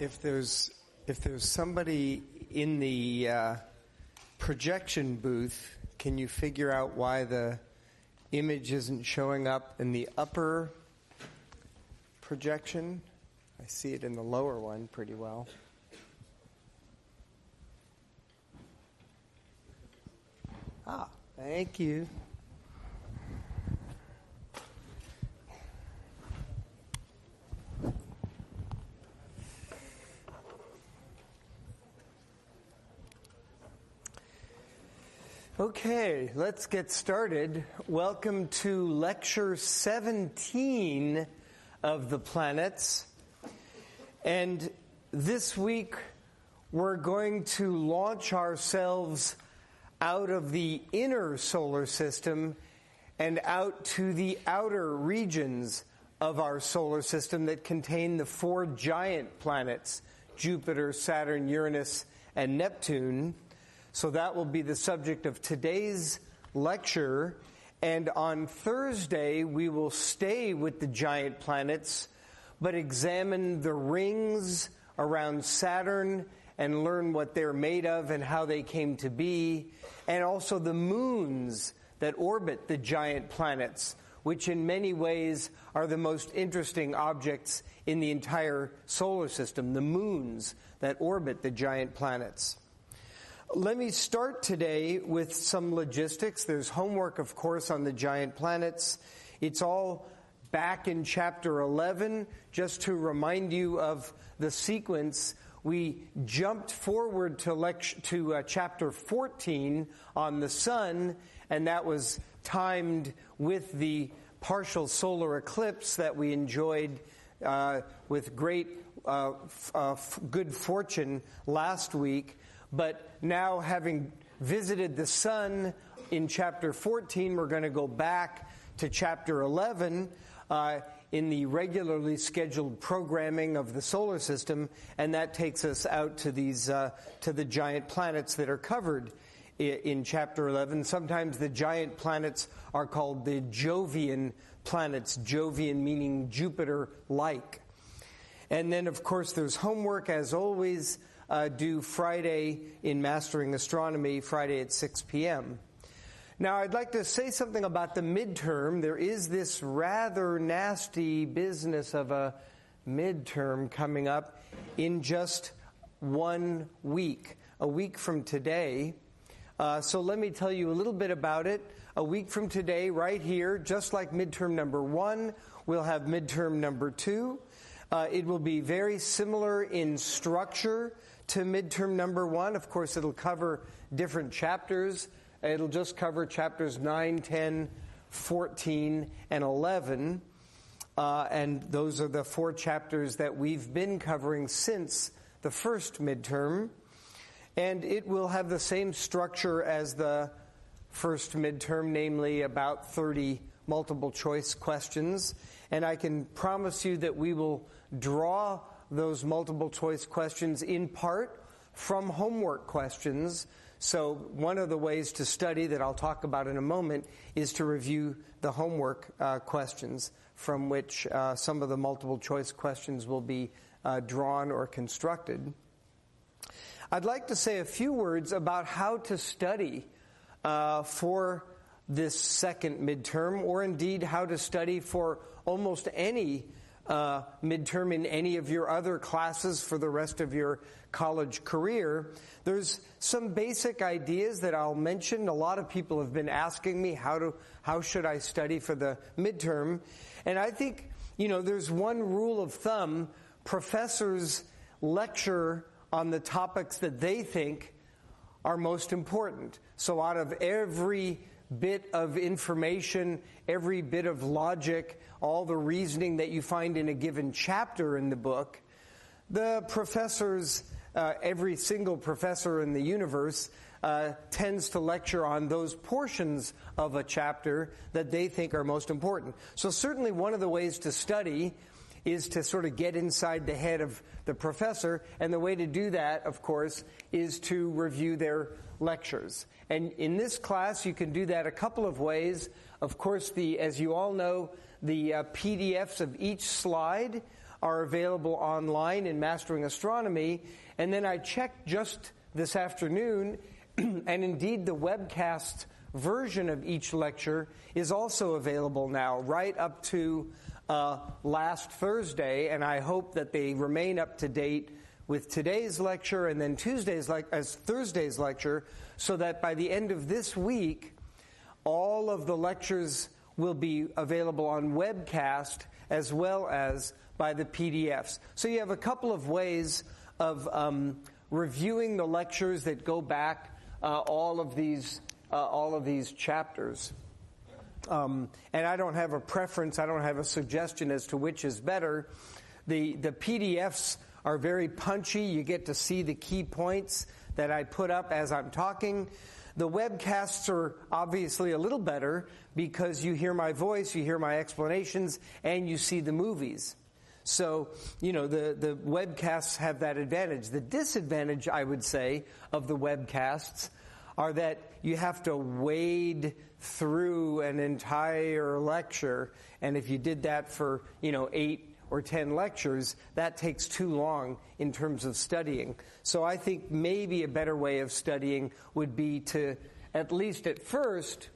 If there's somebody in the projection booth, can you figure out why the image isn't showing up in the upper projection? I see it in the lower one pretty well. Thank you. Okay, let's get started. Welcome to lecture 17 of the planets. And this week we're going to launch ourselves out of the inner solar system and out to the outer regions of our solar system that contain the four giant planets, Jupiter, Saturn, Uranus, and Neptune. So that will be the subject of today's lecture. And on Thursday, we will stay with the giant planets, but examine the rings around Saturn and learn what they're made of and how they came to be, and also the moons that orbit the giant planets, which in many ways are the most interesting objects in the entire solar system, the moons that orbit the giant planets. Let me start today with some logistics. There's homework, of course, on the giant planets. It's all back in chapter 11. Just to remind you of the sequence, we jumped forward to chapter 14 on the sun, and that was timed with the partial solar eclipse that we enjoyed with great good fortune last week. But now, having visited the sun in chapter 14, we're going to go back to chapter 11 in the regularly scheduled programming of the solar system, and that takes us out to these to the giant planets that are covered in chapter 11. Sometimes the giant planets are called the Jovian planets, Jovian meaning Jupiter-like. And then, of course, there's homework, as always, due Friday in Mastering Astronomy, Friday at 6 p.m. Now, I'd like to say something about the midterm. There is this rather nasty business of a midterm coming up in just 1 week, a week from today. So let me tell you a little bit about it. A week from today, right here, just like midterm number 1, we'll have midterm number 2. It will be very similar in structure to midterm number 1. Of course, it'll cover different chapters. It'll just cover chapters 9, 10, 14, and 11. And those are the 4 chapters that we've been covering since the first midterm. And it will have the same structure as the first midterm, namely about 30 multiple choice questions. And I can promise you that we will draw those multiple choice questions in part from homework questions. So one of the ways to study that I'll talk about in a moment is to review the homework questions from which some of the multiple choice questions will be drawn or constructed. I'd like to say a few words about how to study for this second midterm, or indeed how to study for almost any midterm in any of your other classes for the rest of your college career. There's some basic ideas that I'll mention. A lot of people have been asking me how should I study for the midterm, and I think there's one rule of thumb: professors lecture on the topics that they think are most important. So out of every bit of information, every bit of logic, all the reasoning that you find in a given chapter in the book, the professors, every single professor in the universe tends to lecture on those portions of a chapter that they think are most important. So certainly one of the ways to study is to sort of get inside the head of the professor, and the way to do that, of course, is to review their lectures. And in this class, you can do that a couple of ways. Of course, as you all know, the PDFs of each slide are available online in Mastering Astronomy. And then I checked just this afternoon, and indeed the webcast version of each lecture is also available now, right up to last Thursday, and I hope that they remain up to date with today's lecture and then Thursday's lecture, so that by the end of this week, all of the lectures will be available on webcast as well as by the PDFs. So you have a couple of ways of reviewing the lectures that go back all of these chapters. And I don't have a preference, I don't have a suggestion as to which is better. The PDFs are very punchy. You get to see the key points that I put up as I'm talking. The webcasts are obviously a little better because you hear my voice, you hear my explanations, and you see the movies. So, the webcasts have that advantage. The disadvantage, I would say, of the webcasts are that you have to wade through an entire lecture, and if you did that for 8 or 10 lectures, that takes too long in terms of studying. So I think maybe a better way of studying would be to, at least at first,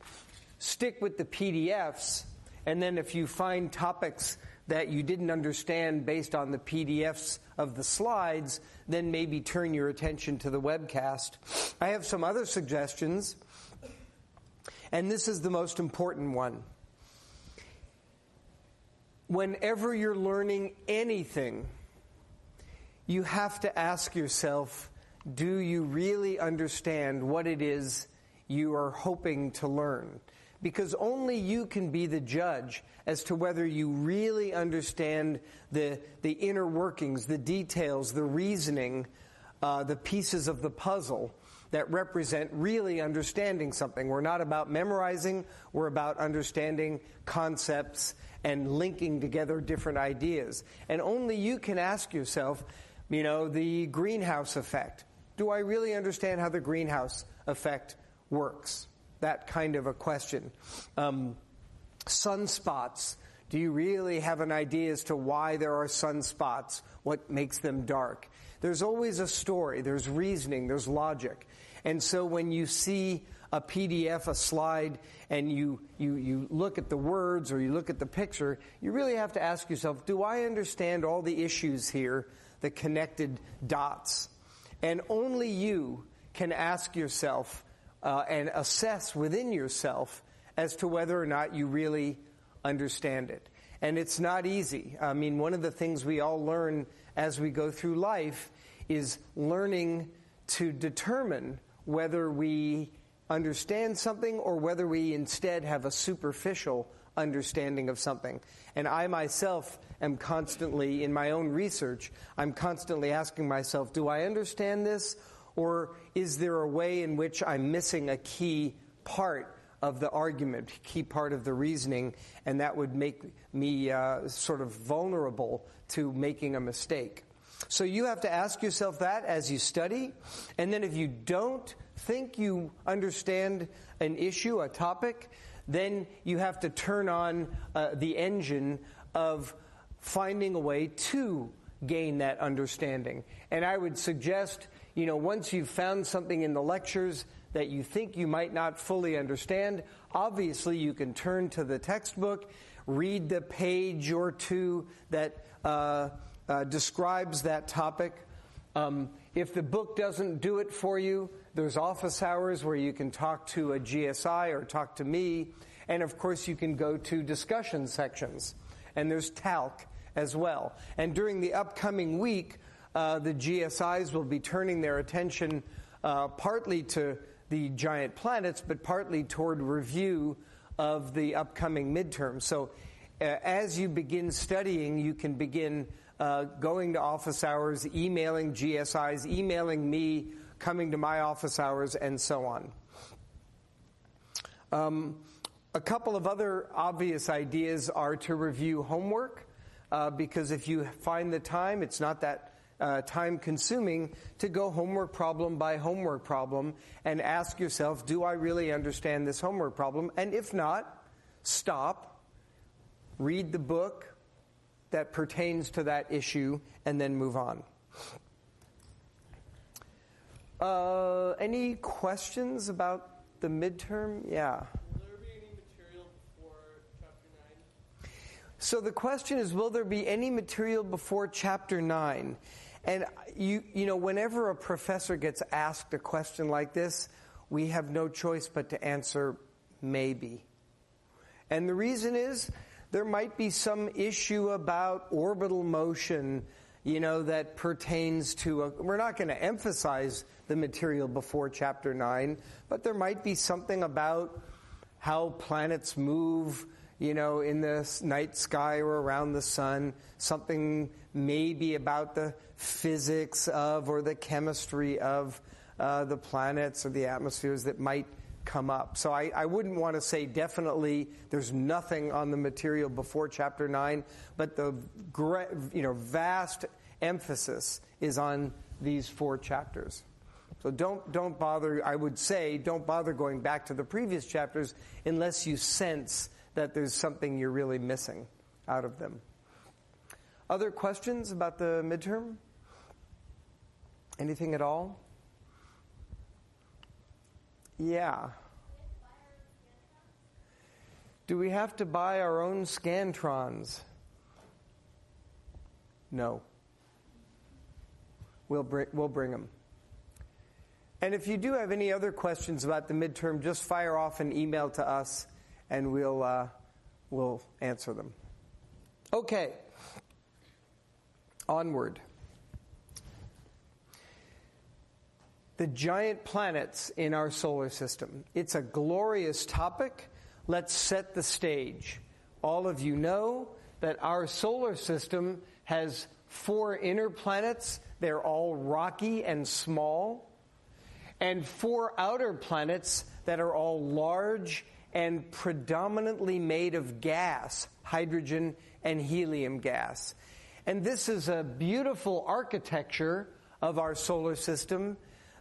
stick with the PDFs, and then if you find topics that you didn't understand based on the PDFs of the slides, then maybe turn your attention to the webcast. I have some other suggestions, and this is the most important one. Whenever you're learning anything, you have to ask yourself, do you really understand what it is you are hoping to learn? Because only you can be the judge as to whether you really understand the inner workings, the details, the reasoning, the pieces of the puzzle that represent really understanding something. We're not about memorizing, we're about understanding concepts and linking together different ideas. And only you can ask yourself, the greenhouse effect. Do I really understand how the greenhouse effect works? That kind of a question. Sunspots. Do you really have an idea as to why there are sunspots? What makes them dark? There's always a story, there's reasoning, there's logic. And so when you see a PDF, a slide, and you look at the words or you look at the picture, you really have to ask yourself, do I understand all the issues here, the connected dots? And only you can ask yourself and assess within yourself as to whether or not you really understand it. And it's not easy. I mean, one of the things we all learn as we go through life is learning to determine whether we understand something or whether we instead have a superficial understanding of something. And I myself am constantly, in my own research, I'm constantly asking myself, do I understand this? Or is there a way in which I'm missing a key part of the argument, key part of the reasoning, and that would make me sort of vulnerable to making a mistake? So you have to ask yourself that as you study, and then if you don't think you understand an issue, a topic, then you have to turn on the engine of finding a way to gain that understanding. And I would suggest, once you've found something in the lectures that you think you might not fully understand, obviously you can turn to the textbook, read the page or two that describes that topic. If the book doesn't do it for you, there's office hours where you can talk to a GSI or talk to me. And of course you can go to discussion sections. And there's talc as well. And during the upcoming week, the GSIs will be turning their attention partly to the giant planets, but partly toward review of the upcoming midterm. So as you begin studying, you can begin going to office hours, emailing GSIs, emailing me, coming to my office hours, and so on. A couple of other obvious ideas are to review homework, because if you find the time, it's not that time-consuming to go homework problem by homework problem and ask yourself, do I really understand this homework problem? And if not, stop, read the book, that pertains to that issue and then move on. Any questions about the midterm? Yeah. Will there be any material before Chapter 9? So the question is, will there be any material before Chapter 9? And you know, whenever a professor gets asked a question like this, we have no choice but to answer maybe. And the reason is, there might be some issue about orbital motion, you know, that pertains to we're not going to emphasize the material before Chapter 9, but there might be something about how planets move, you know, in the night sky or around the sun, something maybe about the physics of or the chemistry of the planets or the atmospheres that might come up. So I wouldn't want to say definitely there's nothing on the material before Chapter 9, but the vast emphasis is on these 4 chapters. So don't bother, I would say, don't bother going back to the previous chapters unless you sense that there's something you're really missing out of them. Other questions about the midterm? Anything at all? Yeah. Do we have to buy our own scantrons? No. We'll bring them. And if you do have any other questions about the midterm, just fire off an email to us, and we'll answer them. Okay. Onward. The giant planets in our solar system. It's a glorious topic. Let's set the stage. All of you know that our solar system has 4 inner planets. They're all rocky and small. And 4 outer planets that are all large and predominantly made of gas, hydrogen and helium gas. And this is a beautiful architecture of our solar system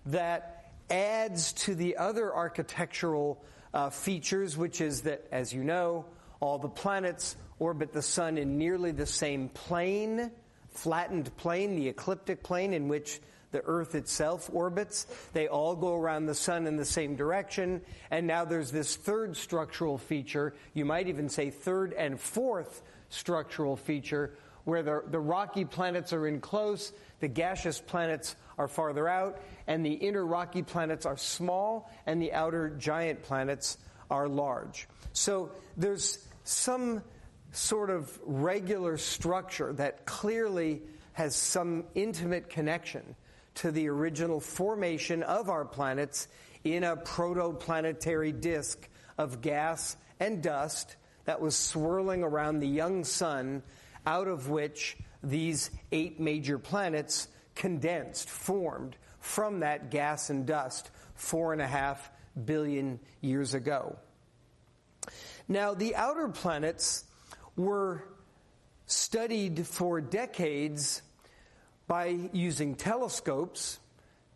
that adds to the other architectural features, which is that, as you know, all the planets orbit the sun in nearly the same plane, flattened plane, the ecliptic plane in which the Earth itself orbits. They all go around the sun in the same direction. And now there's this third structural feature, you might even say third and fourth structural feature, where the rocky planets are in close, the gaseous planets are farther out, and the inner rocky planets are small, and the outer giant planets are large. So there's some sort of regular structure that clearly has some intimate connection to the original formation of our planets in a protoplanetary disk of gas and dust that was swirling around the young sun, out of which these 8 major planets condensed, formed from that gas and dust 4.5 billion years ago. Now, the outer planets were studied for decades by using telescopes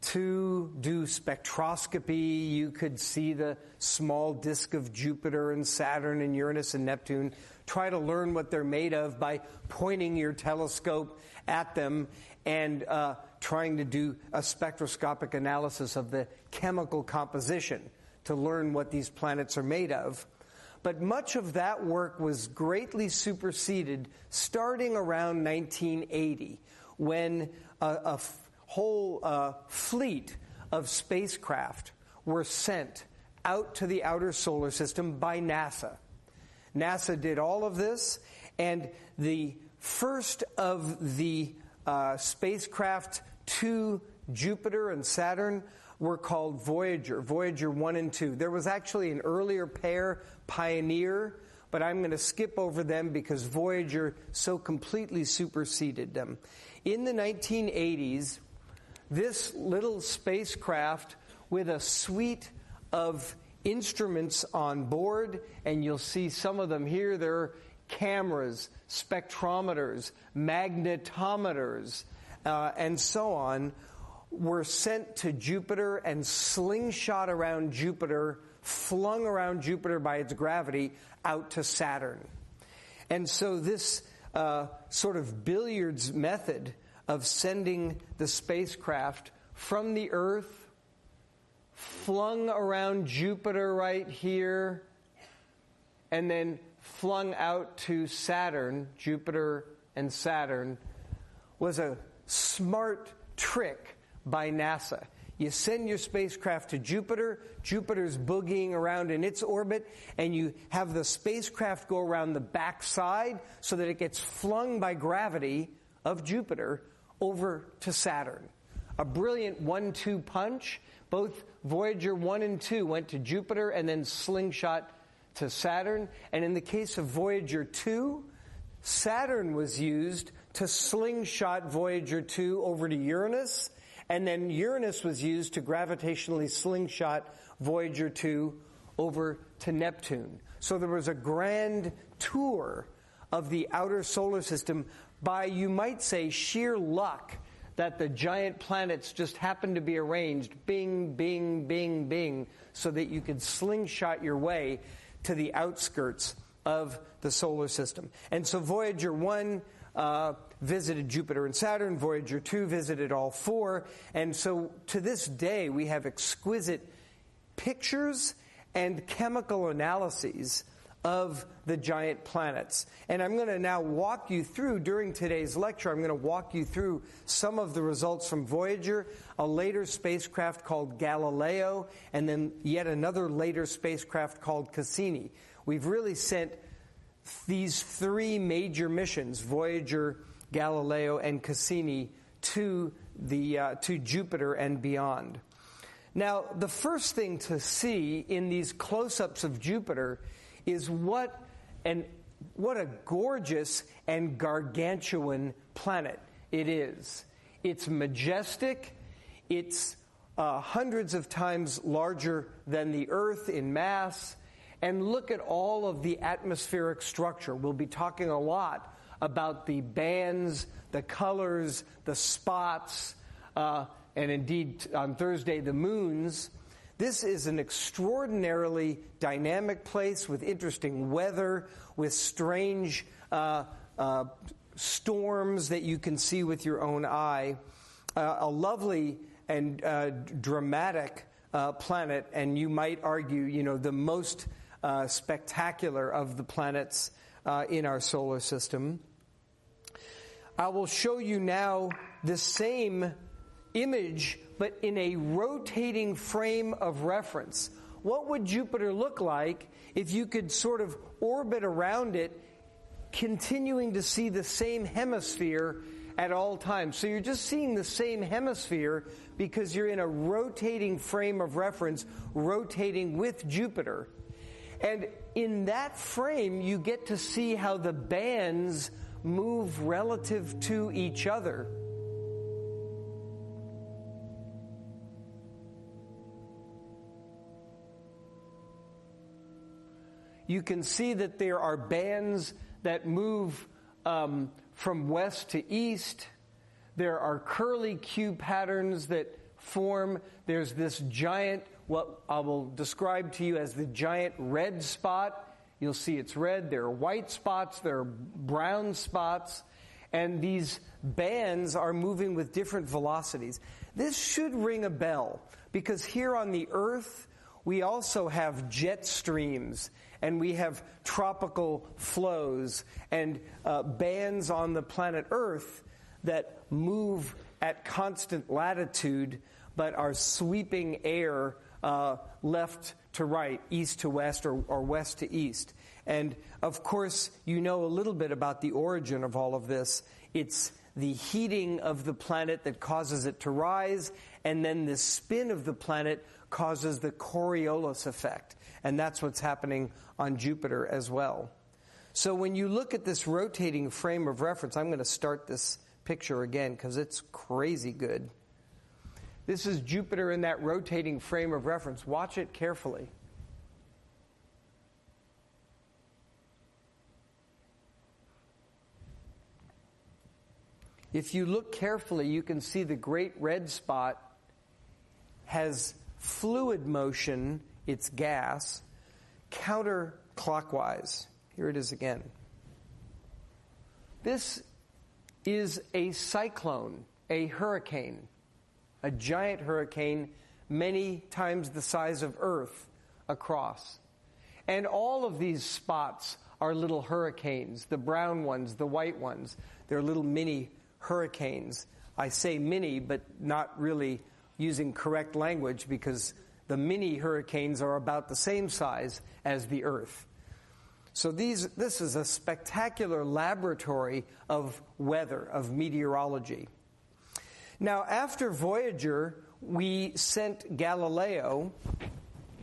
to do spectroscopy. You could see the small disk of Jupiter and Saturn and Uranus and Neptune. Try to learn what they're made of by pointing your telescope at them and trying to do a spectroscopic analysis of the chemical composition to learn what these planets are made of. But much of that work was greatly superseded starting around 1980, when a whole fleet of spacecraft were sent out to the outer solar system by NASA. NASA did all of this, and the first of the spacecraft to Jupiter and Saturn were called Voyager 1 and 2. There was actually an earlier pair, Pioneer, but I'm going to skip over them because Voyager so completely superseded them. In the 1980s, this little spacecraft with a suite of instruments on board, and you'll see some of them here. There are cameras, spectrometers, magnetometers, and so on, were sent to Jupiter and slingshot around Jupiter, flung around Jupiter by its gravity, out to Saturn. And so this sort of billiards method of sending the spacecraft from the Earth, flung around Jupiter right here, and then flung out to Saturn, Jupiter and Saturn, was a smart trick by NASA. You send your spacecraft to Jupiter, Jupiter's boogieing around in its orbit, and you have the spacecraft go around the backside so that it gets flung by gravity of Jupiter over to Saturn. A brilliant 1-2 punch. Both Voyager 1 and 2 went to Jupiter and then slingshot to Saturn. And in the case of Voyager 2, Saturn was used to slingshot Voyager 2 over to Uranus, and then Uranus was used to gravitationally slingshot Voyager 2 over to Neptune. So there was a grand tour of the outer solar system by, you might say, sheer luck that the giant planets just happened to be arranged, bing, bing, bing, bing, so that you could slingshot your way to the outskirts of the solar system. And so Voyager 1 visited Jupiter and Saturn. Voyager 2 visited all four. And so to this day, we have exquisite pictures and chemical analyses of the giant planets. And I'm going to now walk you through, during today's lecture, I'm going to walk you through some of the results from Voyager, a later spacecraft called Galileo, and then yet another later spacecraft called Cassini. We've really sent these three major missions, Voyager, Galileo, and Cassini, to Jupiter and beyond. Now, the first thing to see in these close-ups of Jupiter is what a gorgeous and gargantuan planet it is. It's majestic. It's hundreds of times larger than the Earth in mass. And look at all of the atmospheric structure. We'll be talking a lot about the bands, the colors, the spots, and indeed on Thursday, the moons. This is an extraordinarily dynamic place with interesting weather, with strange storms that you can see with your own eye. A lovely and dramatic planet, and you might argue, the most spectacular of the planets in our solar system. I will show you now the same image, but in a rotating frame of reference. What would Jupiter look like if you could sort of orbit around it, continuing to see the same hemisphere at all times? So you're just seeing the same hemisphere because you're in a rotating frame of reference, rotating with Jupiter. And in that frame, you get to see how the bands move relative to each other. You can see that there are bands that move from west to east. There are curly Q patterns that form. There's this giant, what I will describe to you as the giant red spot. You'll see it's red. There are white spots. There are brown spots. And these bands are moving with different velocities. This should ring a bell, because here on the Earth, we also have jet streams, and we have tropical flows, and bands on the planet Earth that move at constant latitude, but are sweeping air left to right, east to west, or west to east. And of course, you know a little bit about the origin of all of this. It's the heating of the planet that causes it to rise, and then the spin of the planet causes the Coriolis effect. And that's what's happening on Jupiter as well. So when you look at this rotating frame of reference, I'm going to start this picture again because it's crazy good. This is Jupiter in that rotating frame of reference. Watch it carefully. If you look carefully, you can see the great red spot has fluid motion, it's gas, counterclockwise. Here it is again. This is a cyclone, a hurricane, a giant hurricane many times the size of Earth across. And all of these spots are little hurricanes, the brown ones, the white ones. They're little mini hurricanes. I say mini, but not really using correct language, because the mini hurricanes are about the same size as the Earth. So this is a spectacular laboratory of weather, of meteorology. Now, after Voyager, we sent Galileo.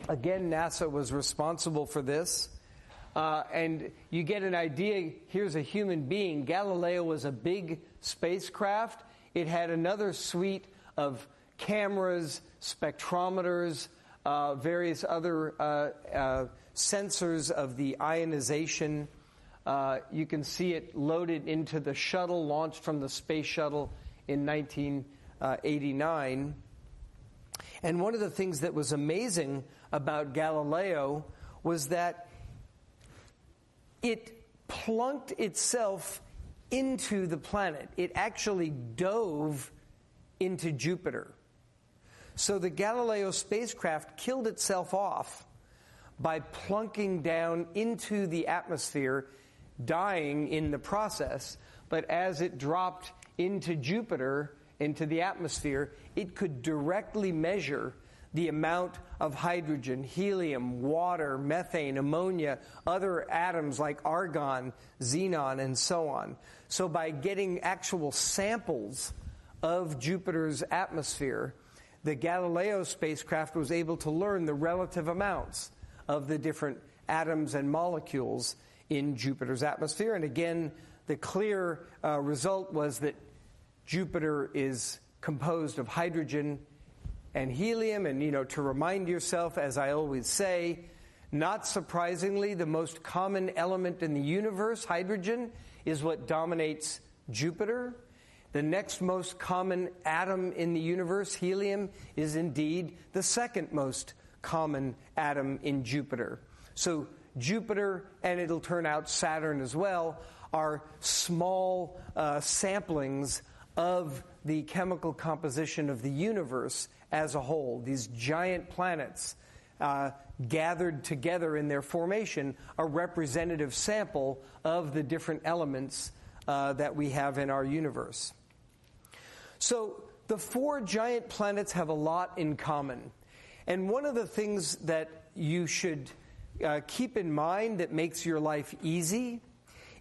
Again, NASA was responsible for this. And you get an idea, here's a human being. Galileo was a big spacecraft. It had another suite of cameras, spectrometers, various other sensors of the ionization. You can see it loaded into the shuttle launched from the space shuttle in 1989. And one of the things that was amazing about Galileo was that it plunked itself into the planet. It actually dove into Jupiter. So the Galileo spacecraft killed itself off by plunking down into the atmosphere, dying in the process. But as it dropped into Jupiter, into the atmosphere, it could directly measure the amount of hydrogen, helium, water, methane, ammonia, other atoms like argon, xenon, and so on. So by getting actual samples of Jupiter's atmosphere, the Galileo spacecraft was able to learn the relative amounts of the different atoms and molecules in Jupiter's atmosphere. And again, the clear result was that Jupiter is composed of hydrogen and helium. And, to remind yourself, as I always say, not surprisingly, the most common element in the universe, hydrogen, is what dominates Jupiter. The next most common atom in the universe, helium, is indeed the second most common atom in Jupiter. So Jupiter, and it'll turn out Saturn as well, are small samplings of the chemical composition of the universe as a whole. These giant planets gathered together in their formation, a representative sample of the different elements that we have in our universe. So the four giant planets have a lot in common. And one of the things that you should keep in mind that makes your life easy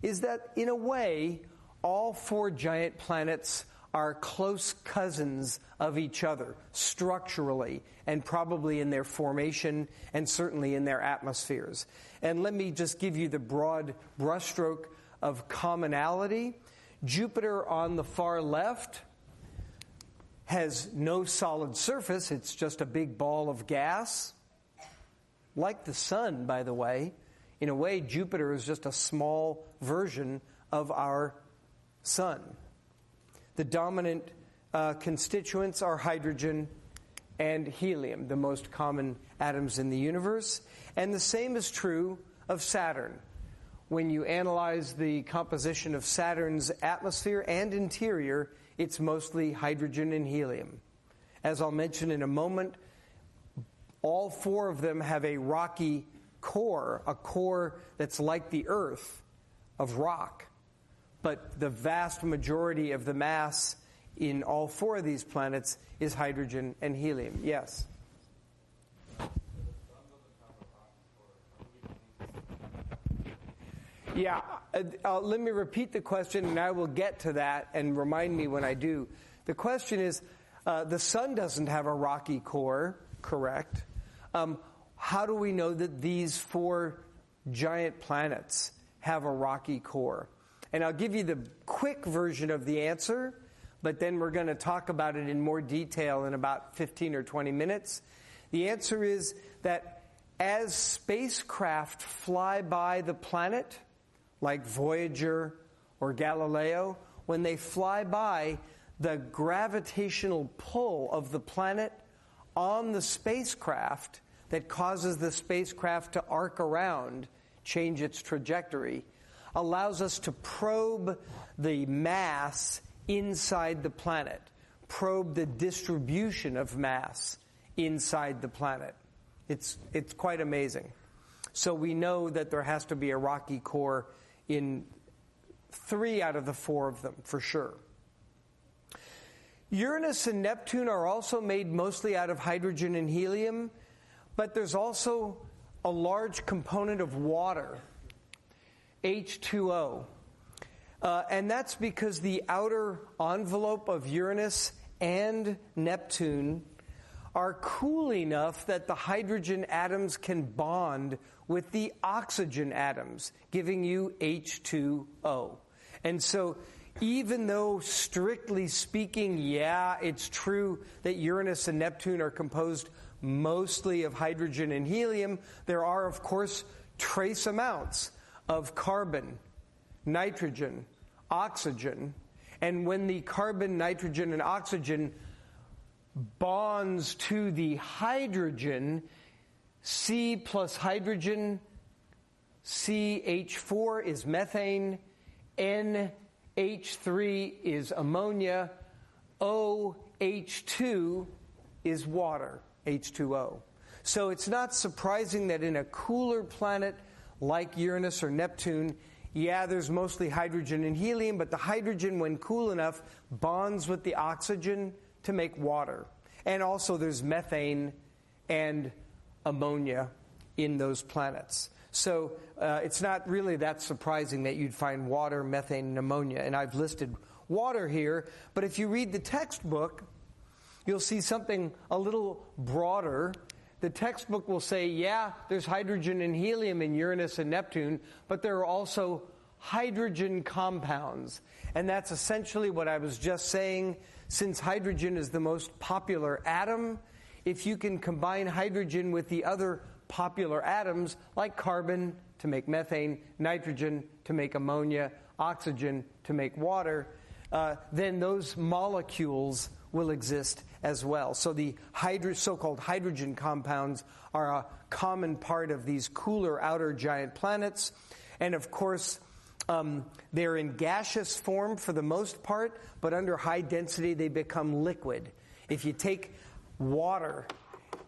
is that, in a way, all four giant planets are close cousins of each other, structurally, and probably in their formation, and certainly in their atmospheres. And let me just give you the broad brushstroke of commonality. Jupiter on the far left has no solid surface. It's just a big ball of gas. Like the sun, by the way. In a way, Jupiter is just a small version of our sun. The dominant constituents are hydrogen and helium, the most common atoms in the universe. And the same is true of Saturn. When you analyze the composition of Saturn's atmosphere and interior, it's mostly hydrogen and helium. As I'll mention in a moment, all four of them have a rocky core, a core that's like the Earth, of rock. But the vast majority of the mass in all four of these planets is hydrogen and helium. Yes? Yeah, let me repeat the question, and I will get to that, and remind me when I do. The question is, the sun doesn't have a rocky core, correct? How do we know that these four giant planets have a rocky core? And I'll give you the quick version of the answer, but then we're going to talk about it in more detail in about 15 or 20 minutes. The answer is that as spacecraft fly by the planet, like Voyager or Galileo, when they fly by, the gravitational pull of the planet on the spacecraft that causes the spacecraft to arc around, change its trajectory, allows us to probe the mass inside the planet, probe the distribution of mass inside the planet. It's quite amazing. So we know that there has to be a rocky core in 3 out of the 4 of them, for sure. Uranus and Neptune are also made mostly out of hydrogen and helium, but there's also a large component of water, H2O. And that's because the outer envelope of Uranus and Neptune are cool enough that the hydrogen atoms can bond with the oxygen atoms, giving you H2O. And so even though, strictly speaking, it's true that Uranus and Neptune are composed mostly of hydrogen and helium, there are, of course, trace amounts of carbon, nitrogen, oxygen. And when the carbon, nitrogen, and oxygen bonds to the hydrogen, C plus hydrogen, CH4 is methane, NH3 is ammonia, OH2 is water, H2O. So it's not surprising that in a cooler planet like Uranus or Neptune, there's mostly hydrogen and helium, but the hydrogen, when cool enough, bonds with the oxygen to make water. And also there's methane and ammonia in those planets. So it's not really that surprising that you'd find water, methane, and ammonia. And I've listed water here, but if you read the textbook, you'll see something a little broader. The textbook will say, there's hydrogen and helium in Uranus and Neptune, but there are also hydrogen compounds. And that's essentially what I was just saying. Since hydrogen is the most popular atom, if you can combine hydrogen with the other popular atoms, like carbon to make methane, nitrogen to make ammonia, oxygen to make water, then those molecules will exist as well. So the so-called hydrogen compounds are a common part of these cooler outer giant planets. And of course, they're in gaseous form for the most part, but under high density they become liquid. If you take water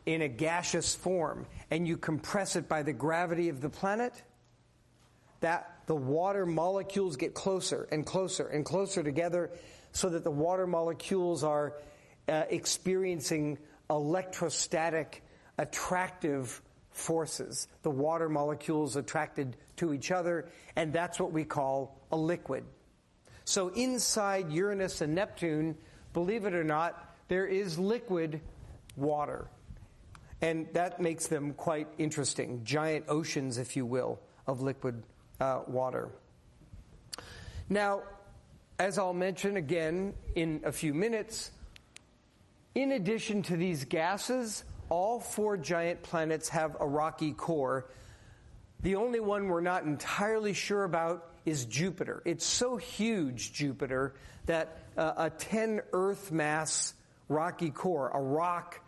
in a gaseous form and you compress it by the gravity of the planet, that the water molecules get closer and closer and closer together, so that the water molecules are experiencing electrostatic attractive forces. The water molecules attracted to each other, and that's what we call a liquid. So inside Uranus and Neptune, believe it or not, there is liquid water. And that makes them quite interesting. Giant oceans, if you will, of liquid water. Now, as I'll mention again in a few minutes, in addition to these gases, all 4 giant planets have a rocky core. The only one we're not entirely sure about is Jupiter. It's so huge, Jupiter, that a 10 Earth mass rocky core, a rock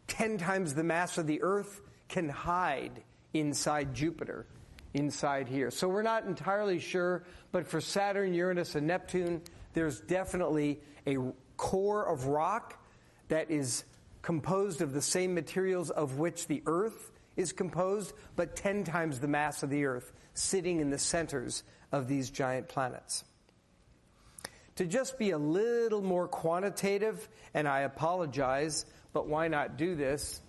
10 times the mass of the Earth, can hide inside Jupiter, inside here. So we're not entirely sure, but for Saturn, Uranus, and Neptune, there's definitely a core of rock that is composed of the same materials of which the Earth is composed, but 10 times the mass of the Earth, sitting in the centers of these giant planets. To just be a little more quantitative, and I apologize, but why not do this?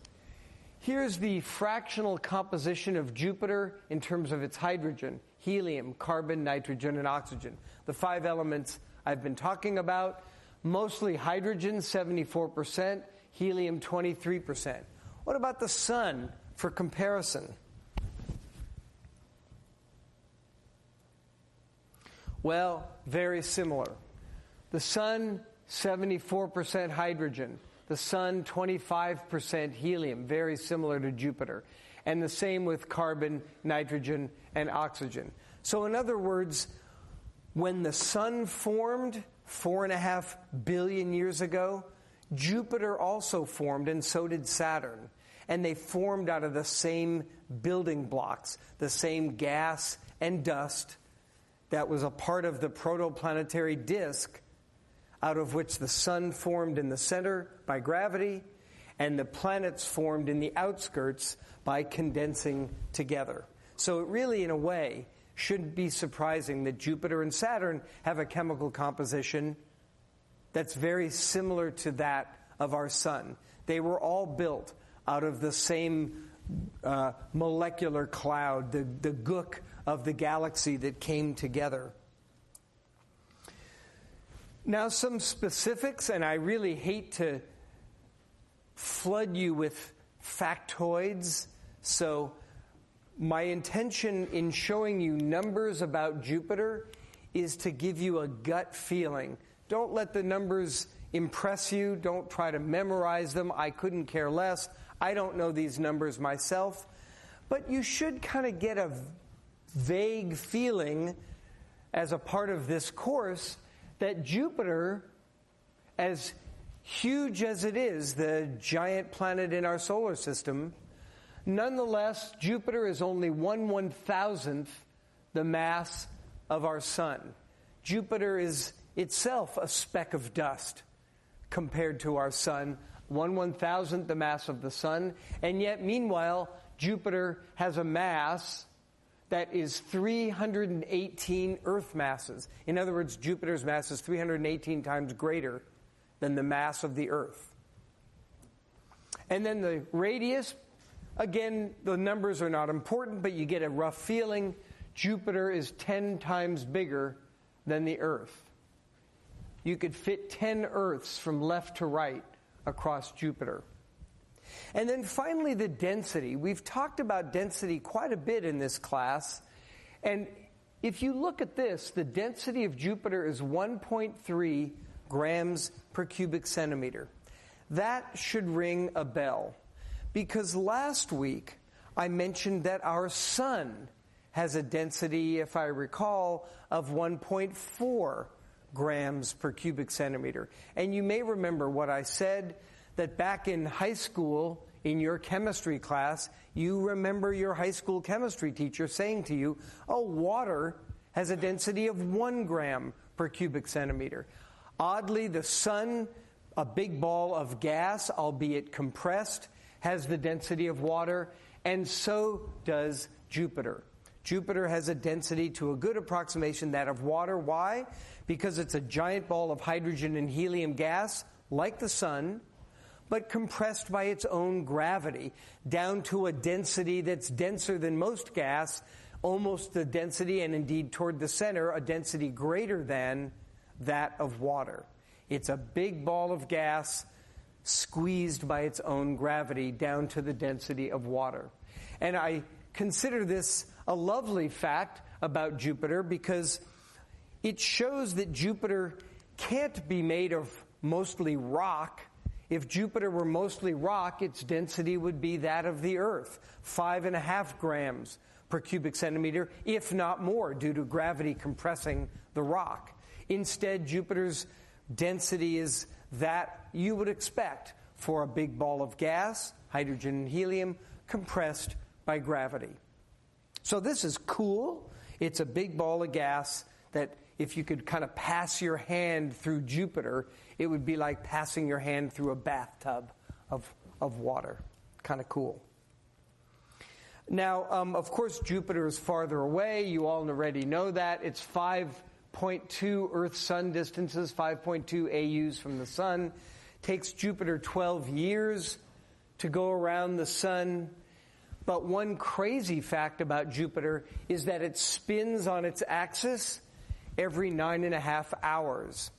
Here's the fractional composition of Jupiter in terms of its hydrogen, helium, carbon, nitrogen, and oxygen. The 5 elements I've been talking about, mostly hydrogen, 74%, helium, 23%. What about the sun for comparison? Well, very similar. The sun, 74% hydrogen. The sun, 25% helium, very similar to Jupiter. And the same with carbon, nitrogen, and oxygen. So in other words, when the sun formed 4.5 billion years ago, Jupiter also formed, and so did Saturn. And they formed out of the same building blocks, the same gas and dust that was a part of the protoplanetary disk out of which the sun formed in the center by gravity and the planets formed in the outskirts by condensing together. So it really, in a way, shouldn't be surprising that Jupiter and Saturn have a chemical composition that's very similar to that of our sun. They were all built out of the same molecular cloud, the gook of the galaxy that came together. Now, some specifics, and I really hate to flood you with factoids, so my intention in showing you numbers about Jupiter is to give you a gut feeling. Don't let the numbers impress you. Don't try to memorize them. I couldn't care less. I don't know these numbers myself. But you should kind of get a vague feeling as a part of this course that Jupiter, as huge as it is, the giant planet in our solar system, nonetheless, Jupiter is only 1/1000th the mass of our sun. Jupiter is itself a speck of dust compared to our sun, 1/1000th the mass of the sun, and yet, meanwhile, Jupiter has a mass that is 318 Earth masses. In other words, Jupiter's mass is 318 times greater than the mass of the Earth. And then the radius, again, the numbers are not important, but you get a rough feeling. Jupiter is 10 times bigger than the Earth. You could fit 10 Earths from left to right across Jupiter. And then finally, the density. We've talked about density quite a bit in this class. And if you look at this, the density of Jupiter is 1.3 grams per cubic centimeter. That should ring a bell, because last week I mentioned that our sun has a density, if I recall, of 1.4 grams per cubic centimeter. And you may remember what I said, that back in high school, in your chemistry class, you remember your high school chemistry teacher saying to you, oh, water has a density of 1 gram per cubic centimeter. Oddly, the sun, a big ball of gas, albeit compressed, has the density of water, and so does Jupiter. Jupiter has a density, to a good approximation, that of water. Why? Because it's a giant ball of hydrogen and helium gas, like the sun, but compressed by its own gravity down to a density that's denser than most gas, almost the density, and indeed toward the center, a density greater than that of water. It's a big ball of gas squeezed by its own gravity down to the density of water. And I consider this a lovely fact about Jupiter, because it shows that Jupiter can't be made of mostly rock. If Jupiter were mostly rock, its density would be that of the Earth, 5.5 grams per cubic centimeter, if not more, due to gravity compressing the rock. Instead, Jupiter's density is that you would expect for a big ball of gas, hydrogen and helium, compressed by gravity. So this is cool. It's a big ball of gas that, if you could kind of pass your hand through Jupiter, it would be like passing your hand through a bathtub of water. Kind of cool. Now, of course, Jupiter is farther away. You all already know that. It's 5.2 Earth-Sun distances, 5.2 AUs from the Sun. Takes Jupiter 12 years to go around the Sun. But one crazy fact about Jupiter is that it spins on its axis every 9.5 hours.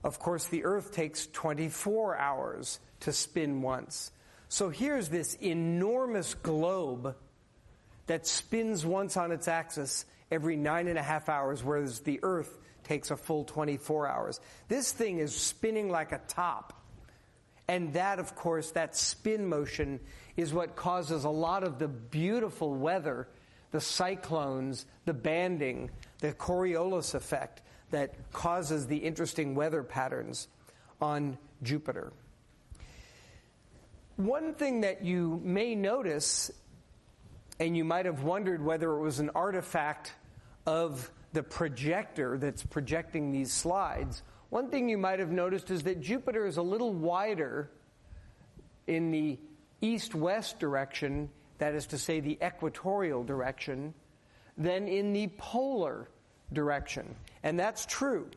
Of course, the Earth takes 24 hours to spin once. So here's this enormous globe that spins once on its axis every 9.5 hours, whereas the Earth takes a full 24 hours. This thing is spinning like a top. And that, of course, that spin motion is what causes a lot of the beautiful weather, the cyclones, the banding, the Coriolis effect that causes the interesting weather patterns on Jupiter. One thing that you may notice, and you might have wondered whether it was an artifact of the projector that's projecting these slides, one thing you might have noticed is that Jupiter is a little wider in the east-west direction, that is to say the equatorial direction, than in the polar direction. And that's true.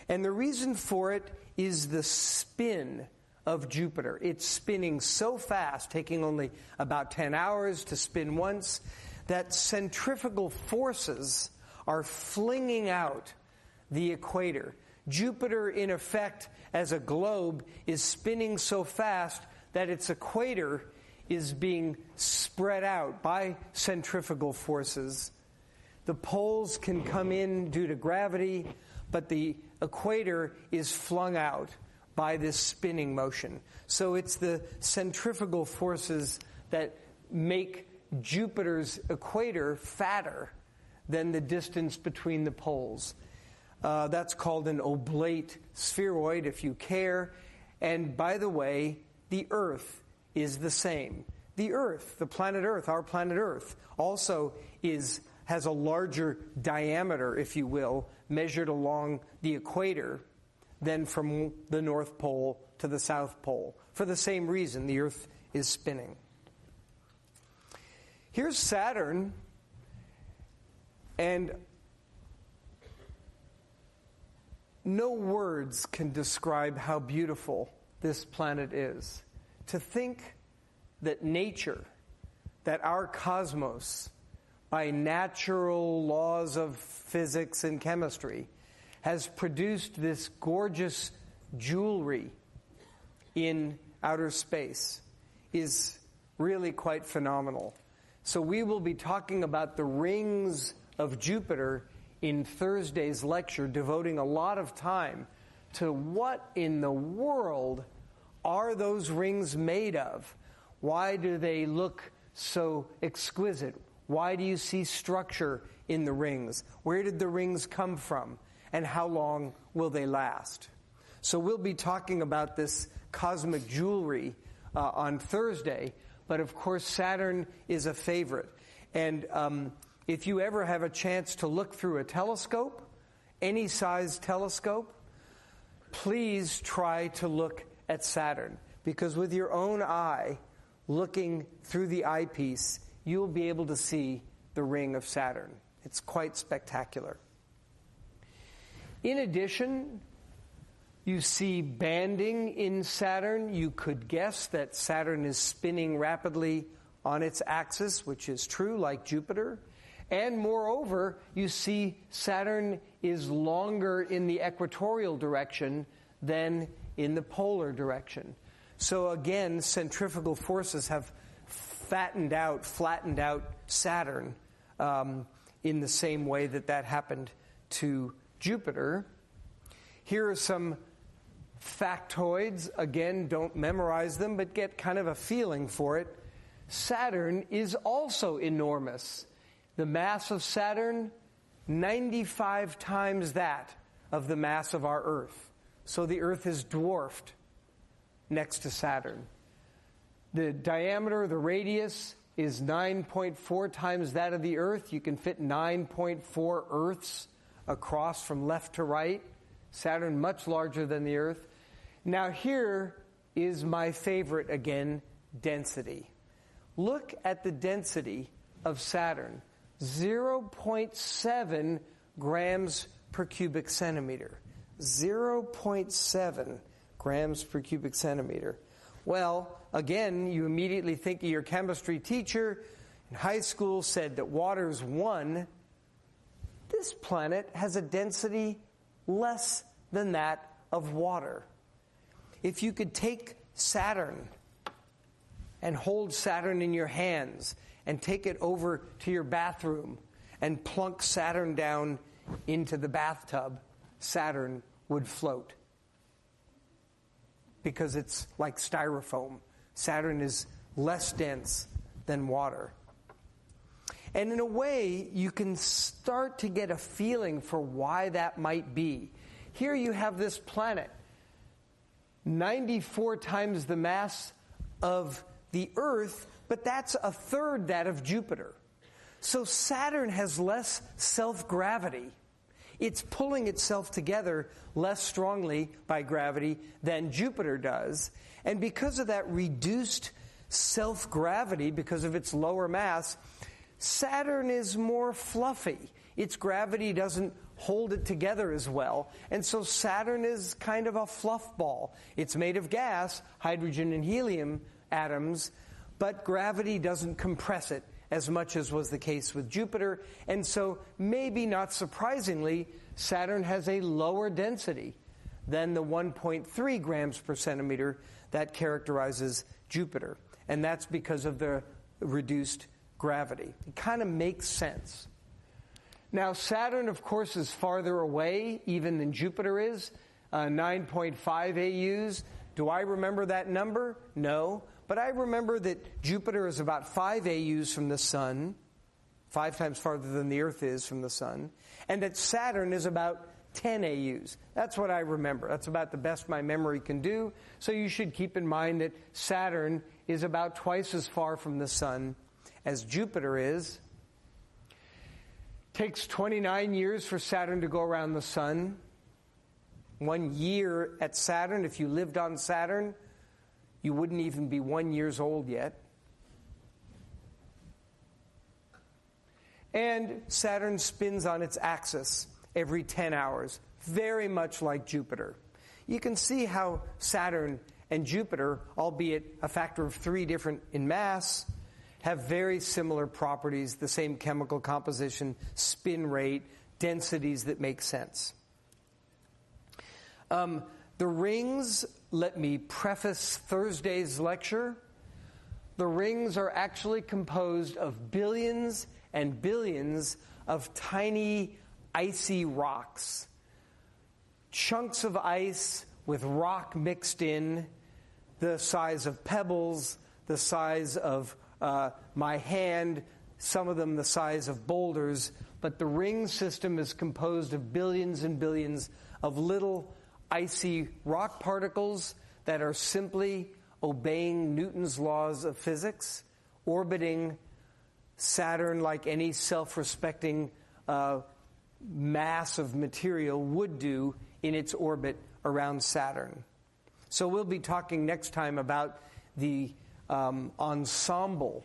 And the reason for it is the spin of Jupiter. It's spinning so fast, taking only about 10 hours to spin once, that centrifugal forces are flinging out the equator. Jupiter, in effect, as a globe, is spinning so fast that its equator is being spread out by centrifugal forces. The poles can come in due to gravity, but the equator is flung out by this spinning motion. So it's the centrifugal forces that make Jupiter's equator fatter than the distance between the poles. That's called an oblate spheroid, if you care. And by the way, the Earth is the same. The Earth, the planet Earth, our planet Earth, also has a larger diameter, if you will, measured along the equator than from the North Pole to the South Pole. For the same reason, the Earth is spinning. Here's Saturn, and no words can describe how beautiful this planet is. To think that nature, that our cosmos, by natural laws of physics and chemistry, has produced this gorgeous jewelry in outer space is really quite phenomenal. So we will be talking about the rings of Jupiter in Thursday's lecture, devoting a lot of time to what in the world are those rings made of? Why do they look so exquisite? Why do you see structure in the rings? Where did the rings come from? And how long will they last? So we'll be talking about this cosmic jewelry on Thursday, but of course Saturn is a favorite. And if you ever have a chance to look through a telescope, any size telescope, please try to look at Saturn, because with your own eye, looking through the eyepiece, you'll be able to see the ring of Saturn. It's quite spectacular. In addition, you see banding in Saturn. You could guess that Saturn is spinning rapidly on its axis, which is true, like Jupiter. And moreover, you see Saturn is longer in the equatorial direction than in the polar direction. So again, centrifugal forces have flattened out Saturn in the same way that happened to Jupiter. Here are some factoids. Again, don't memorize them, but get kind of a feeling for it. Saturn is also enormous. The mass of Saturn, 95 times that of the mass of our Earth. So the Earth is dwarfed next to Saturn. The diameter, the radius, is 9.4 times that of the Earth. You can fit 9.4 Earths across from left to right. Saturn much larger than the Earth. Now here is my favorite again, density. Look at the density of Saturn. 0.7 grams per cubic centimeter. 0.7 grams per cubic centimeter. Well, again, you immediately think of your chemistry teacher in high school said that water's 1. This planet has a density less than that of water. If you could take Saturn and hold Saturn in your hands and take it over to your bathroom and plunk Saturn down into the bathtub, Saturn would float. Because it's like styrofoam. Saturn is less dense than water. And in a way, you can start to get a feeling for why that might be. Here you have this planet, 94 times the mass of the Earth, but that's a third that of Jupiter. So Saturn has less self-gravity. It's pulling itself together less strongly by gravity than Jupiter does. And because of that reduced self-gravity, because of its lower mass, Saturn is more fluffy. Its gravity doesn't hold it together as well. And so Saturn is kind of a fluff ball. It's made of gas, hydrogen and helium atoms, but gravity doesn't compress it as much as was the case with Jupiter. And so, maybe not surprisingly, Saturn has a lower density than the 1.3 grams per centimeter that characterizes Jupiter. And that's because of the reduced gravity. It kind of makes sense. Now, Saturn, of course, is farther away even than Jupiter is, 9.5 AUs. Do I remember that number? No. But I remember that Jupiter is about 5 AUs from the Sun, 5 times farther than the Earth is from the Sun, and that Saturn is about 10 AUs. That's what I remember. That's about the best my memory can do. So you should keep in mind that Saturn is about twice as far from the Sun as Jupiter is. Takes 29 years for Saturn to go around the Sun. 1 year at Saturn, if you lived on Saturn, you wouldn't even be 1 year old yet. And Saturn spins on its axis every 10 hours, very much like Jupiter. You can see how Saturn and Jupiter, albeit a factor of 3 different in mass, have very similar properties, the same chemical composition, spin rate, densities that make sense. The rings, let me preface Thursday's lecture. The rings are actually composed of billions and billions of tiny icy rocks. Chunks of ice with rock mixed in, the size of pebbles, the size of my hand, some of them the size of boulders. But the ring system is composed of billions and billions of little icy rock particles that are simply obeying Newton's laws of physics, orbiting Saturn like any self-respecting mass of material would do in its orbit around Saturn. So we'll be talking next time about the ensemble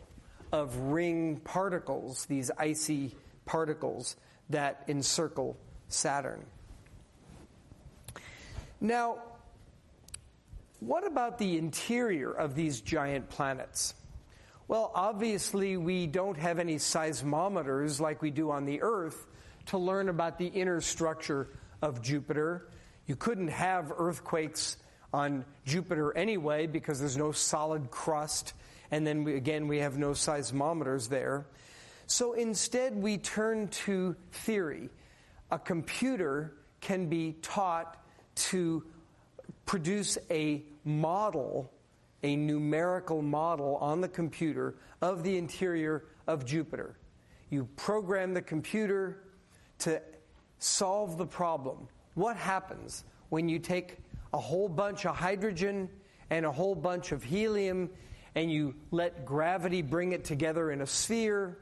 of ring particles, these icy particles that encircle Saturn. Now, what about the interior of these giant planets? Well, obviously, we don't have any seismometers like we do on the Earth to learn about the inner structure of Jupiter. You couldn't have earthquakes on Jupiter anyway because there's no solid crust, and then we have no seismometers there. So instead, we turn to theory. A computer can be taught to produce a model, a numerical model on the computer of the interior of Jupiter. You program the computer to solve the problem. What happens when you take a whole bunch of hydrogen and a whole bunch of helium and you let gravity bring it together in a sphere?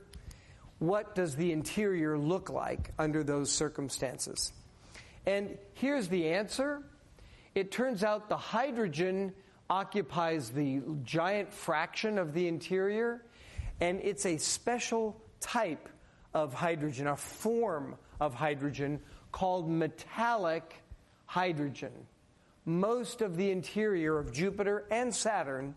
What does the interior look like under those circumstances? And here's the answer. It turns out the hydrogen occupies the giant fraction of the interior, and it's a special type of hydrogen, a form of hydrogen called metallic hydrogen. Most of the interior of Jupiter and Saturn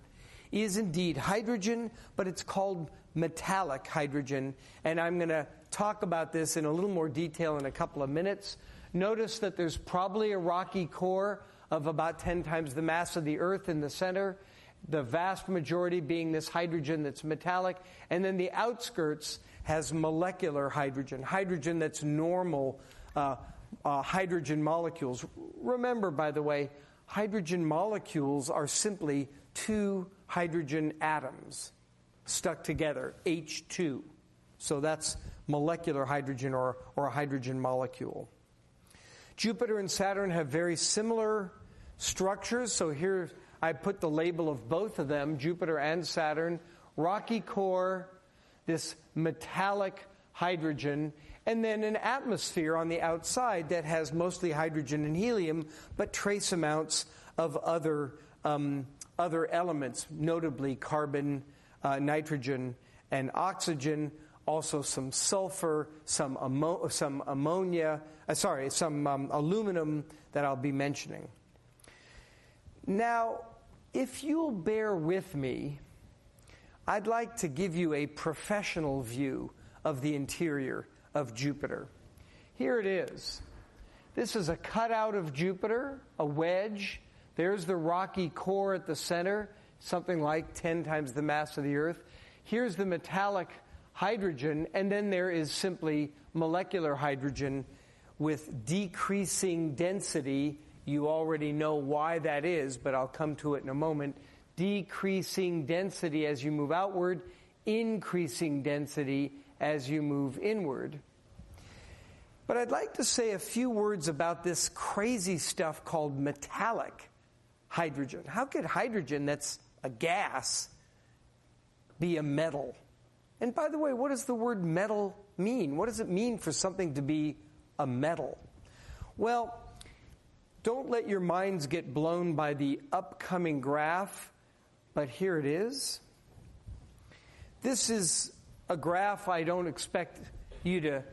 is indeed hydrogen, but it's called metallic hydrogen, and I'm going to talk about this in a little more detail in a couple of minutes. Notice that there's probably a rocky core of about 10 times the mass of the Earth in the center, the vast majority being this hydrogen that's metallic, and then the outskirts has molecular hydrogen, hydrogen that's normal hydrogen molecules. Remember, by the way, hydrogen molecules are simply 2 hydrogen atoms stuck together, H2. So that's molecular hydrogen or a hydrogen molecule. Jupiter and Saturn have very similar structures. So here I put the label of both of them, Jupiter and Saturn. Rocky core, this metallic hydrogen, and then an atmosphere on the outside that has mostly hydrogen and helium, but trace amounts of other elements, notably carbon, nitrogen, and oxygen, also some sulfur, some aluminum that I'll be mentioning. Now, if you'll bear with me, I'd like to give you a professional view of the interior of Jupiter. Here it is. This is a cutout of Jupiter, a wedge. There's the rocky core at the center, something like 10 times the mass of the Earth. Here's the metallic hydrogen, and then there is simply molecular hydrogen with decreasing density. You already know why that is, but I'll come to it in a moment. Decreasing density as you move outward, increasing density as you move inward. But I'd like to say a few words about this crazy stuff called metallic hydrogen. How could hydrogen, that's a gas, be a metal? And by the way, what does the word metal mean? What does it mean for something to be a metal? Well, don't let your minds get blown by the upcoming graph, but here it is. This is a graph I don't expect you to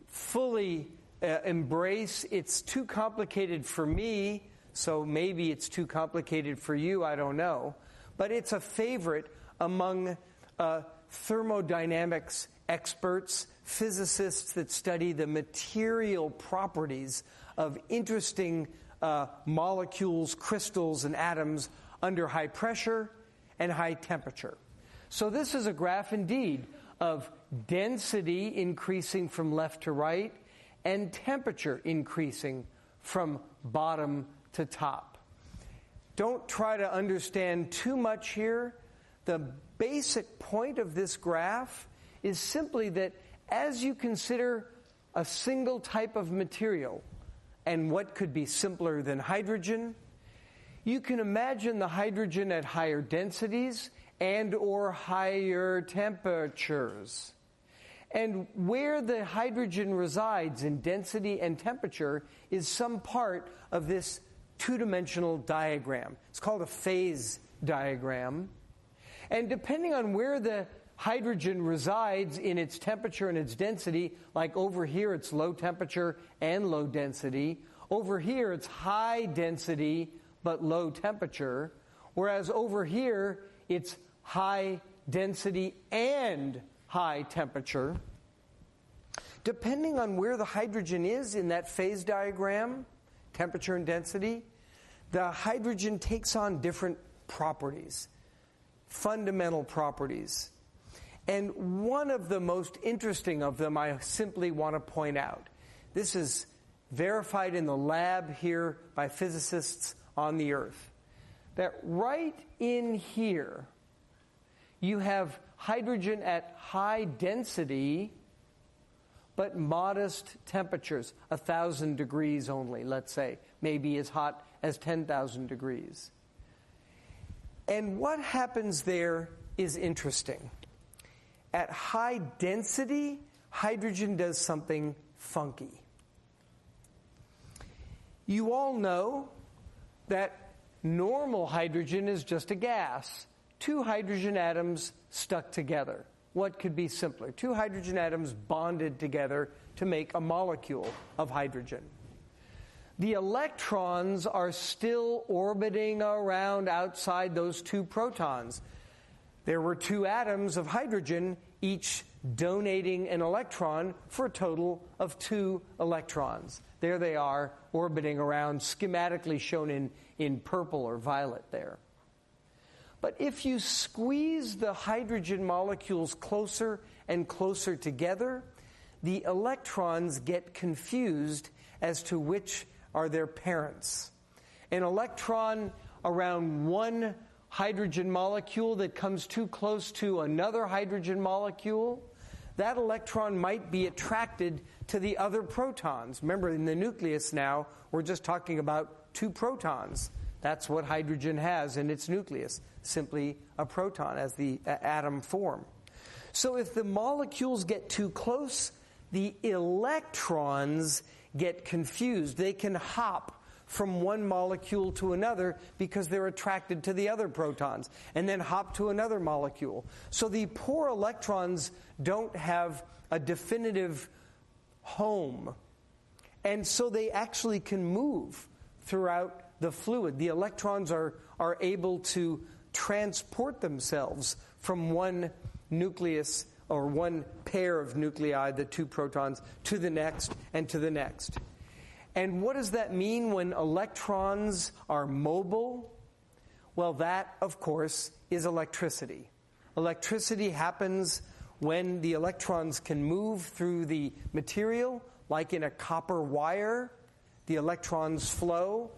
fully embrace. It's too complicated for me, so maybe it's too complicated for you, I don't know. But it's a favorite among thermodynamics experts, physicists that study the material properties of interesting molecules, crystals, and atoms under high pressure and high temperature. So this is a graph indeed of density increasing from left to right and temperature increasing from bottom to top. Don't try to understand too much here. The basic point of this graph is simply that as you consider a single type of material, and what could be simpler than hydrogen, you can imagine the hydrogen at higher densities and or higher temperatures. And where the hydrogen resides in density and temperature is some part of this two-dimensional diagram. It's called a phase diagram. And depending on where the hydrogen resides in its temperature and its density, like over here it's low temperature and low density, over here it's high density but low temperature, whereas over here it's high density and high temperature. Depending on where the hydrogen is in that phase diagram, temperature and density, the hydrogen takes on different properties, fundamental properties. And one of the most interesting of them I simply want to point out. This is verified in the lab here by physicists on the Earth. That right in here, you have hydrogen at high density, but modest temperatures, 1,000 degrees only, let's say, maybe as hot as 10,000 degrees. And what happens there is interesting. At high density, hydrogen does something funky. You all know that normal hydrogen is just a gas. Two hydrogen atoms stuck together. What could be simpler? Two hydrogen atoms bonded together to make a molecule of hydrogen. The electrons are still orbiting around outside those two protons. There were two atoms of hydrogen, each donating an electron for a total of 2 electrons. There they are, orbiting around, schematically shown in purple or violet there. But if you squeeze the hydrogen molecules closer and closer together, the electrons get confused as to which are their parents. An electron around one hydrogen molecule that comes too close to another hydrogen molecule, that electron might be attracted to the other protons. Remember, in the nucleus now, we're just talking about 2 protons. That's what hydrogen has in its nucleus, simply a proton as the atom form. So if the molecules get too close, the electrons get confused. They can hop from one molecule to another because they're attracted to the other protons, and then hop to another molecule. So the poor electrons don't have a definitive home, and so they actually can move throughout the fluid. The electrons are able to transport themselves from one nucleus or one pair of nuclei, the two protons, to the next and to the next. And what does that mean when electrons are mobile? Well, that, of course, is electricity. Electricity happens when the electrons can move through the material, like in a copper wire. The electrons flow.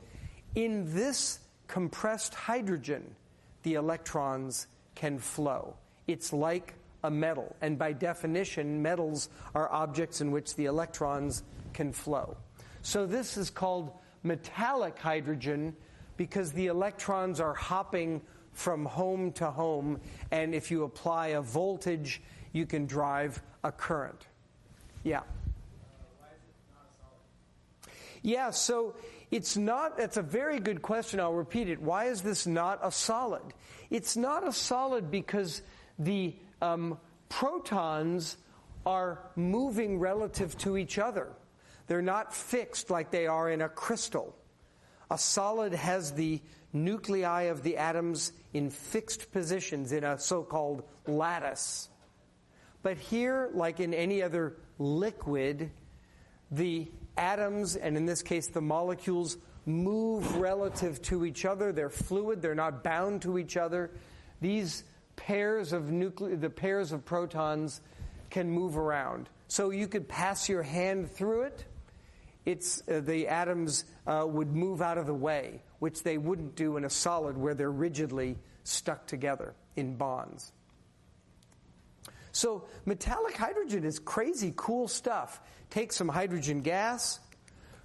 In this compressed hydrogen, the electrons can flow. It's like a metal, and by definition, metals are objects in which the electrons can flow. So this is called metallic hydrogen because the electrons are hopping from home to home, and if you apply a voltage, you can drive a current. Yeah? Why is it not a solid? Yeah, so that's a very good question. I'll repeat it. Why is this not a solid? It's not a solid because the protons are moving relative to each other. They're not fixed like they are in a crystal. A solid has the nuclei of the atoms in fixed positions in a so-called lattice. But here, like in any other liquid, the atoms, and in this case the molecules, move relative to each other. They're fluid. They're not bound to each other. These pairs of the pairs of protons can move around. So you could pass your hand through it. The atoms would move out of the way, which they wouldn't do in a solid where they're rigidly stuck together in bonds. So metallic hydrogen is crazy cool stuff. Take some hydrogen gas,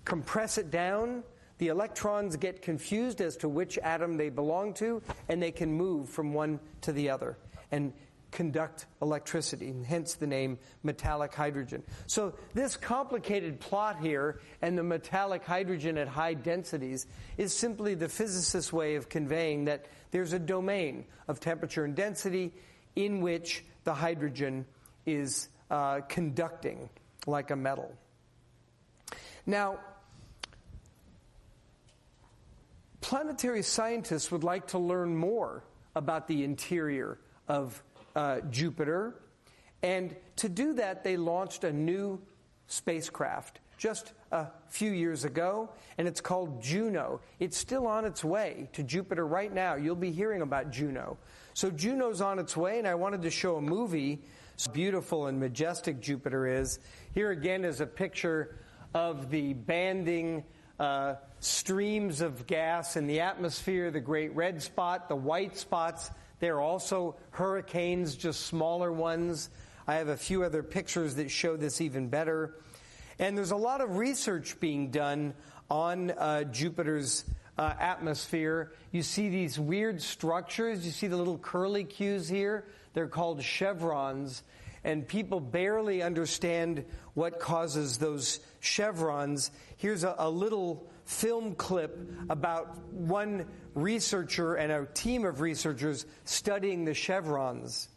compress it down, the electrons get confused as to which atom they belong to, and they can move from one to the other and conduct electricity, and hence the name metallic hydrogen. So this complicated plot here, and the metallic hydrogen at high densities, is simply the physicist's way of conveying that there's a domain of temperature and density in which the hydrogen is conducting like a metal. Now, planetary scientists would like to learn more about the interior of Jupiter, and to do that they launched a new spacecraft just a few years ago, and it's called Juno. It's still on its way to Jupiter right now. You'll be hearing about Juno. So Juno's on its way, and I wanted to show a movie how beautiful and majestic Jupiter is. Here again is a picture of the banding streams of gas in the atmosphere, the great red spot, the white spots. They're also hurricanes, just smaller ones. I have a few other pictures that show this even better. And there's a lot of research being done on Jupiter's atmosphere. You see these weird structures. You see the little curlicues here. They're called chevrons. And people barely understand what causes those chevrons. Here's a little film clip about one researcher and a team of researchers studying the chevrons.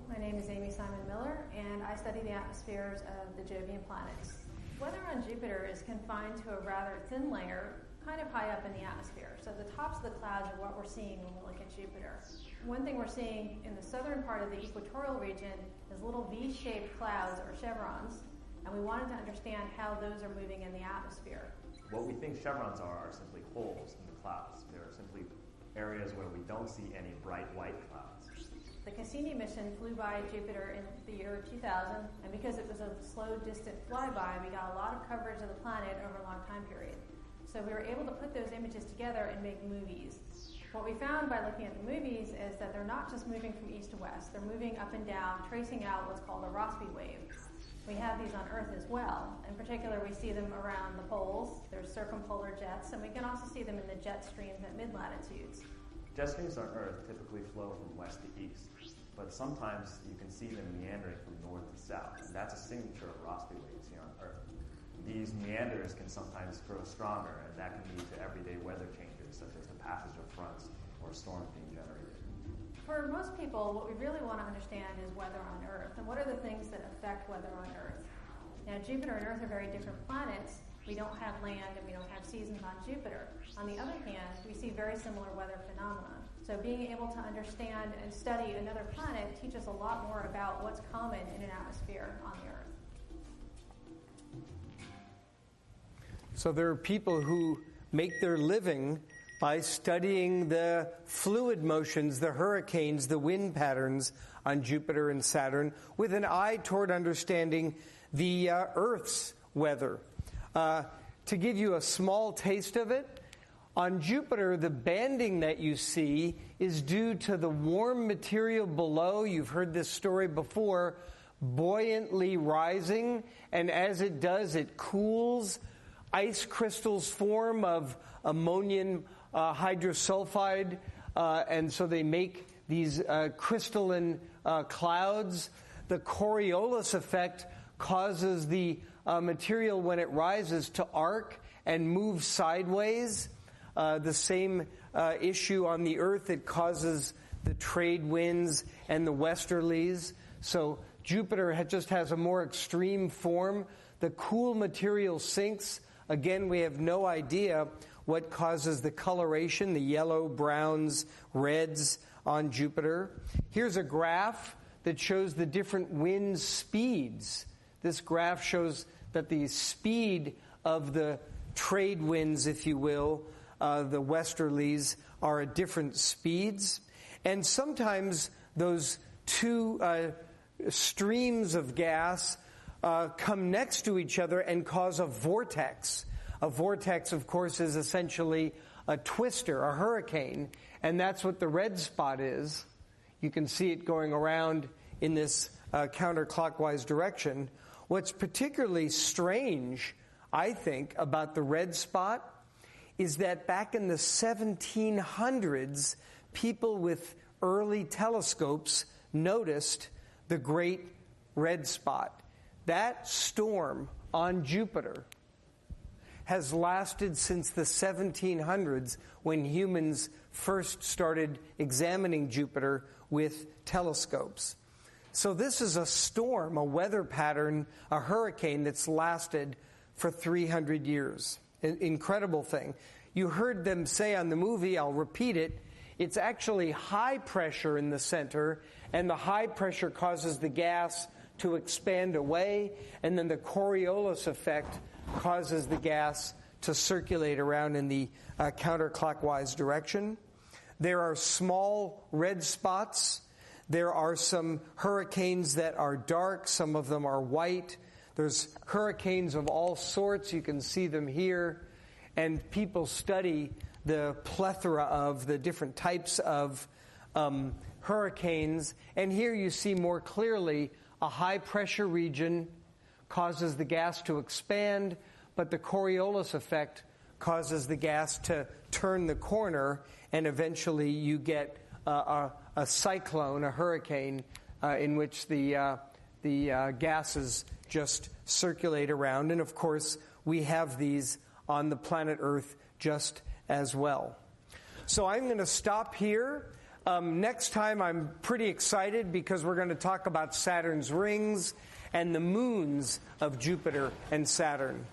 My name is Amy Simon Miller, and I study the atmospheres of the Jovian planets. Weather on Jupiter is confined to a rather thin layer, kind of high up in the atmosphere. So the tops of the clouds are what we're seeing when we look at Jupiter. One thing we're seeing in the southern part of the equatorial region is little V-shaped clouds or chevrons, and we wanted to understand how those are moving in the atmosphere. What we think chevrons are simply holes in the clouds. They're simply areas where we don't see any bright white clouds. The Cassini mission flew by Jupiter in the year 2000, and because it was a slow, distant flyby, we got a lot of coverage of the planet over a long time period. So we were able to put those images together and make movies. What we found by looking at the movies is that they're not just moving from east to west. They're moving up and down, tracing out what's called a Rossby wave. We have these on Earth as well. In particular, we see them around the poles. There's circumpolar jets, and we can also see them in the jet streams at mid-latitudes. Jet streams on Earth typically flow from west to east. but sometimes you can see them meandering from north to south, and that's a signature of rossby waves here on Earth. These meanders can sometimes grow stronger, and that can lead to everyday weather changes, such as the passage of fronts or storms being generated. For most people, what we really want to understand is weather on Earth, and what are the things that affect weather on Earth. Now, Jupiter and Earth are very different planets. We don't have land and we don't have seasons on Jupiter. On the other hand, we see very similar weather phenomena. So being able to understand and study another planet teaches a lot more about what's common in an atmosphere on the Earth. So there are people who make their living by studying the fluid motions, the hurricanes, the wind patterns on Jupiter and Saturn, with an eye toward understanding the Earth's weather. To give you a small taste of it, on Jupiter, the banding that you see is due to the warm material below. You've heard this story before, buoyantly rising, and as it does, it cools. Ice crystals form of ammonium hydrosulfide, and so they make these crystalline clouds. The Coriolis effect causes the material, when it rises, to arc and move sideways. The same issue on the Earth. It causes the trade winds and the westerlies. So Jupiter just has a more extreme form. The cool material sinks. Again, we have no idea what causes the coloration, the yellow, browns, reds on Jupiter. Here's a graph that shows the different wind speeds. This graph shows that the speed of the trade winds, if you will, the westerlies, are at different speeds. And sometimes those two streams of gas come next to each other and cause a vortex. A vortex, of course, is essentially a twister, a hurricane, and that's what the red spot is. You can see it going around in this counterclockwise direction. What's particularly strange, I think, about the red spot is that back in the 1700s, people with early telescopes noticed the great red spot. That storm on Jupiter has lasted since the 1700s, when humans first started examining Jupiter with telescopes. So this is a storm, a weather pattern, a hurricane that's lasted for 300 years. An incredible thing. You heard them say on the movie, I'll repeat it, it's actually high pressure in the center, and the high pressure causes the gas to expand away, and then the Coriolis effect causes the gas to circulate around in the counterclockwise direction. There are small red spots. There are some hurricanes that are dark. Some of them are white. There's hurricanes of all sorts. You can see them here. And people study the plethora of the different types of hurricanes. And here you see more clearly a high-pressure region causes the gas to expand, but the Coriolis effect causes the gas to turn the corner, and eventually you get a cyclone, a hurricane, in which the gases just circulate around. And of course, we have these on the planet Earth just as well. So I'm going to stop here. Next time I'm pretty excited because we're going to talk about Saturn's rings and the moons of Jupiter and Saturn.